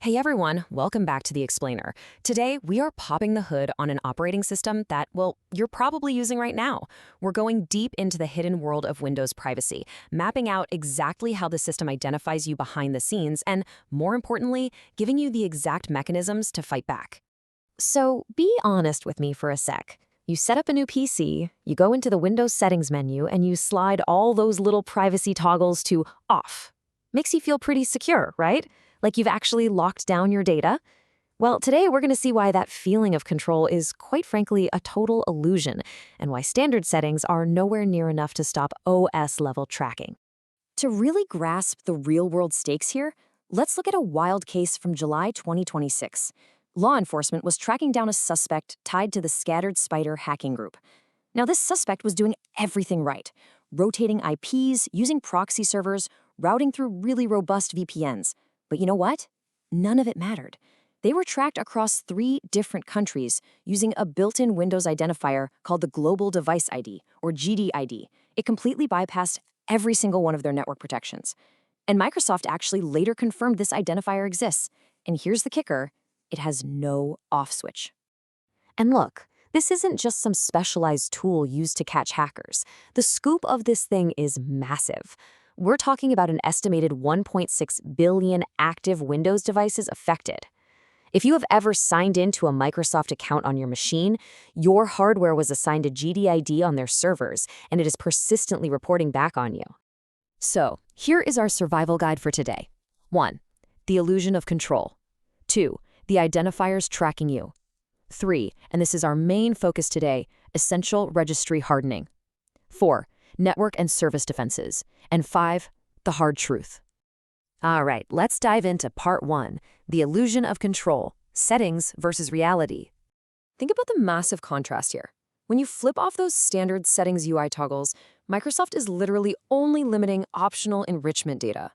Hey everyone, welcome back to The Explainer. Today, we are popping the hood on an operating system that, well, you're probably using right now. We're going deep into the hidden world of Windows privacy, mapping out exactly how the system identifies you behind the scenes, and more importantly, giving you the exact mechanisms to fight back. So be honest with me for a sec. You set up a new PC, you go into the Windows settings menu, and you slide all those little privacy toggles to off. Makes you feel pretty secure, right? Like you've actually locked down your data? Well, today we're going to see why that feeling of control is, quite frankly, a total illusion, and why standard settings are nowhere near enough to stop OS-level tracking. To really grasp the real-world stakes here, let's look at a wild case from July 2026. Law enforcement was tracking down a suspect tied to the Scattered Spider hacking group. Now, this suspect was doing everything right, rotating IPs, using proxy servers, routing through really robust VPNs. But you know what? None of it mattered. They were tracked across 3 different countries using a built-in Windows identifier called the Global Device ID, or GDID. It completely bypassed every single one of their network protections. And Microsoft actually later confirmed this identifier exists. And here's the kicker: it has no off switch. And look, this isn't just some specialized tool used to catch hackers. The scoop of this thing is massive. We're talking about an estimated 1.6 billion active Windows devices affected. If you have ever signed into a Microsoft account on your machine, your hardware was assigned a GDID on their servers, and it is persistently reporting back on you. So, here is our survival guide for today. 1. The illusion of control. 2. The identifiers tracking you. 3, and this is our main focus today, essential registry hardening. 4. Network and service defenses. And 5, the hard truth. All right, let's dive into part 1, the illusion of control, settings versus reality. Think about the massive contrast here. When you flip off those standard settings UI toggles, Microsoft is literally only limiting optional enrichment data.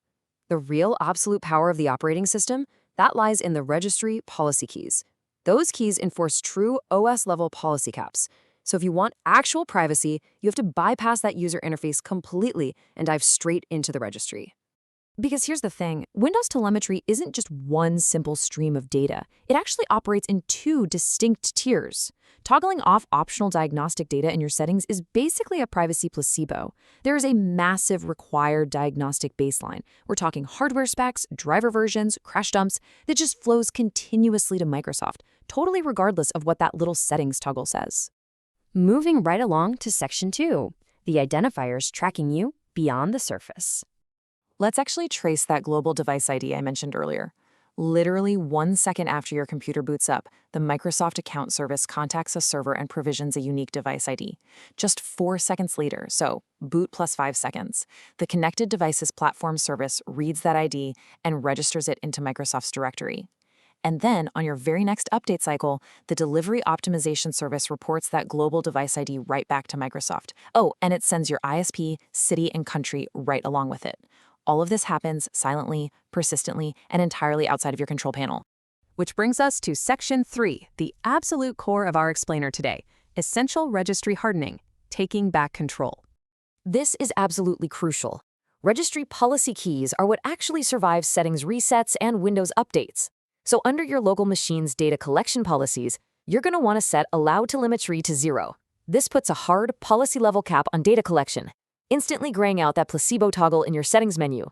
The real absolute power of the operating system, that lies in the registry policy keys. Those keys enforce true OS-level policy caps. So if you want actual privacy, you have to bypass that user interface completely and dive straight into the registry. Because here's the thing, Windows telemetry isn't just one simple stream of data. It actually operates in 2 distinct tiers. Toggling off optional diagnostic data in your settings is basically a privacy placebo. There is a massive required diagnostic baseline. We're talking hardware specs, driver versions, crash dumps, that just flows continuously to Microsoft, totally regardless of what that little settings toggle says. Moving right along to Section 2, the identifiers tracking you beyond the surface. Let's actually trace that global device ID I mentioned earlier. Literally 1 second after your computer boots up, the Microsoft account service contacts a server and provisions a unique device ID. Just 4 seconds later, so boot plus 5 seconds, the connected devices platform service reads that ID and registers it into Microsoft's directory. And then, on your very next update cycle, the delivery optimization service reports that global device ID right back to Microsoft. Oh, and it sends your ISP, city, and country right along with it. All of this happens silently, persistently, and entirely outside of your control panel. Which brings us to Section 3, the absolute core of our explainer today, essential registry hardening, taking back control. This is absolutely crucial. Registry policy keys are what actually survive settings resets and Windows updates. So under your local machine's data collection policies, you're going to want to set Allow Telemetry to 0. This puts a hard, policy-level cap on data collection, instantly graying out that placebo toggle in your settings menu.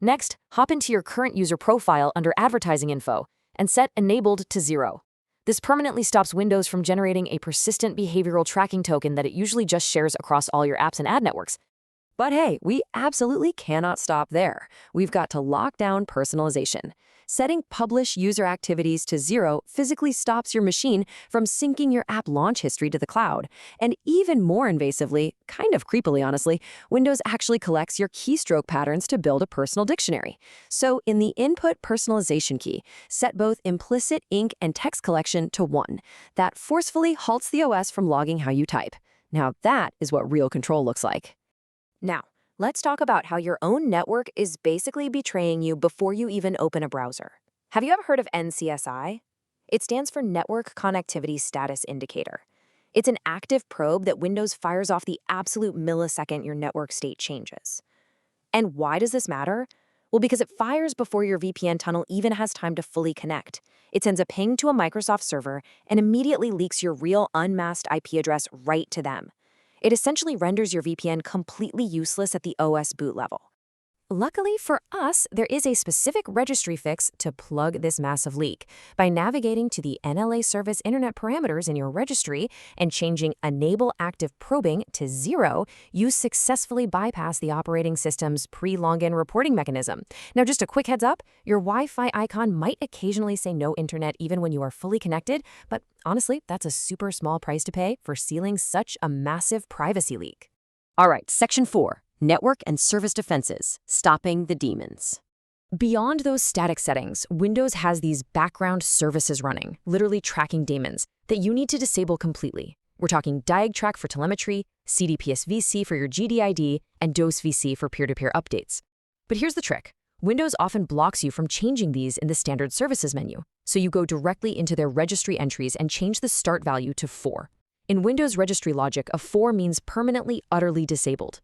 Next, hop into your current user profile under Advertising Info and set Enabled to 0. This permanently stops Windows from generating a persistent behavioral tracking token that it usually just shares across all your apps and ad networks. But hey, we absolutely cannot stop there. We've got to lock down personalization. Setting Publish User Activities to 0 physically stops your machine from syncing your app launch history to the cloud. And even more invasively, kind of creepily honestly, Windows actually collects your keystroke patterns to build a personal dictionary. So in the Input Personalization key, set both implicit ink and text collection to 1. That forcefully halts the OS from logging how you type. Now that is what real control looks like. Now, let's talk about how your own network is basically betraying you before you even open a browser. Have you ever heard of NCSI? It stands for Network Connectivity Status Indicator. It's an active probe that Windows fires off the absolute millisecond your network state changes. And why does this matter? Well, because it fires before your VPN tunnel even has time to fully connect. It sends a ping to a Microsoft server and immediately leaks your real unmasked IP address right to them. It essentially renders your VPN completely useless at the OS boot level. Luckily for us, there is a specific registry fix to plug this massive leak. By navigating to the NLA service internet parameters in your registry and changing Enable Active Probing to 0, you successfully bypass the operating system's pre-login reporting mechanism. Now, just a quick heads up, your Wi-Fi icon might occasionally say no internet even when you are fully connected, but honestly, that's a super small price to pay for sealing such a massive privacy leak. All right, Section 4. Network and Service Defenses, Stopping the Demons. Beyond those static settings, Windows has these background services running, literally tracking daemons, that you need to disable completely. We're talking diagtrack for telemetry, CDPS-VC for your GDID, and DOS-VC for peer-to-peer updates. But here's the trick. Windows often blocks you from changing these in the standard services menu, so you go directly into their registry entries and change the start value to 4. In Windows registry logic, a 4 means permanently, utterly disabled.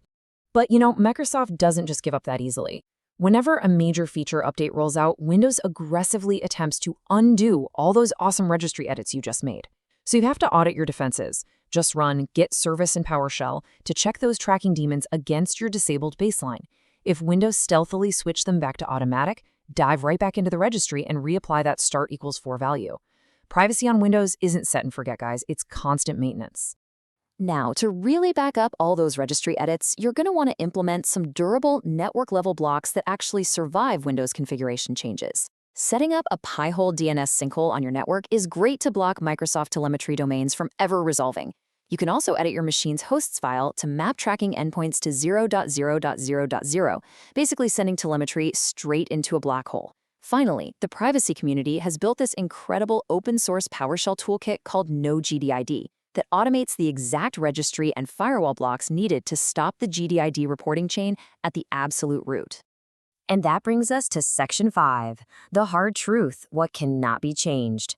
But, Microsoft doesn't just give up that easily. Whenever a major feature update rolls out, Windows aggressively attempts to undo all those awesome registry edits you just made. So you have to audit your defenses. Just run git service in PowerShell to check those tracking daemons against your disabled baseline. If Windows stealthily switched them back to automatic, dive right back into the registry and reapply that start equals 4 value. Privacy on Windows isn't set and forget, guys. It's constant maintenance. Now, to really back up all those registry edits, you're going to want to implement some durable network-level blocks that actually survive Windows configuration changes. Setting up a Pi-hole DNS sinkhole on your network is great to block Microsoft telemetry domains from ever resolving. You can also edit your machine's hosts file to map tracking endpoints to 0.0.0.0, basically sending telemetry straight into a black hole. Finally, the privacy community has built this incredible open-source PowerShell toolkit called NoGDID that automates the exact registry and firewall blocks needed to stop the GDID reporting chain at the absolute root. And that brings us to Section 5, the hard truth, what cannot be changed.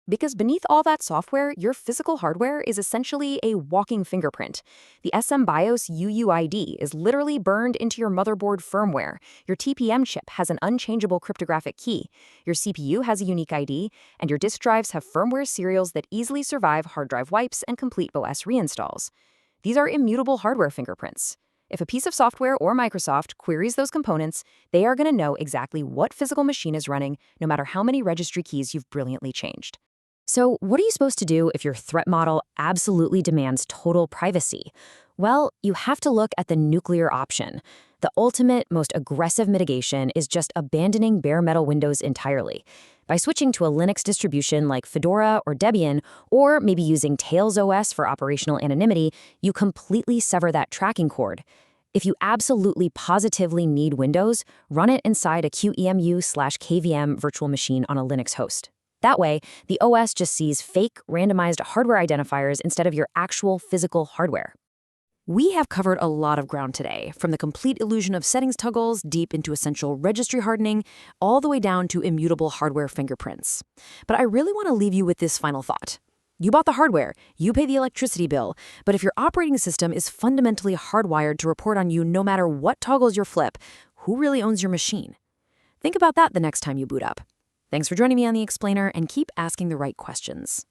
Because beneath all that software, your physical hardware is essentially a walking fingerprint. The SM BIOS UUID is literally burned into your motherboard firmware. Your TPM chip has an unchangeable cryptographic key. Your CPU has a unique ID, and your disk drives have firmware serials that easily survive hard drive wipes and complete OS reinstalls. These are immutable hardware fingerprints. If a piece of software or Microsoft queries those components, they are going to know exactly what physical machine is running, no matter how many registry keys you've brilliantly changed. So, what are you supposed to do if your threat model absolutely demands total privacy? Well, you have to look at the nuclear option. The ultimate, most aggressive mitigation is just abandoning bare metal Windows entirely. By switching to a Linux distribution like Fedora or Debian, or maybe using Tails OS for operational anonymity, you completely sever that tracking cord. If you absolutely positively need Windows, run it inside a QEMU/KVM virtual machine on a Linux host. That way, the OS just sees fake, randomized hardware identifiers instead of your actual physical hardware. We have covered a lot of ground today, from the complete illusion of settings toggles deep into essential registry hardening, all the way down to immutable hardware fingerprints. But I really want to leave you with this final thought. You bought the hardware, you pay the electricity bill, but if your operating system is fundamentally hardwired to report on you no matter what toggles you flip, who really owns your machine? Think about that the next time you boot up. Thanks for joining me on The Explainer, and keep asking the right questions.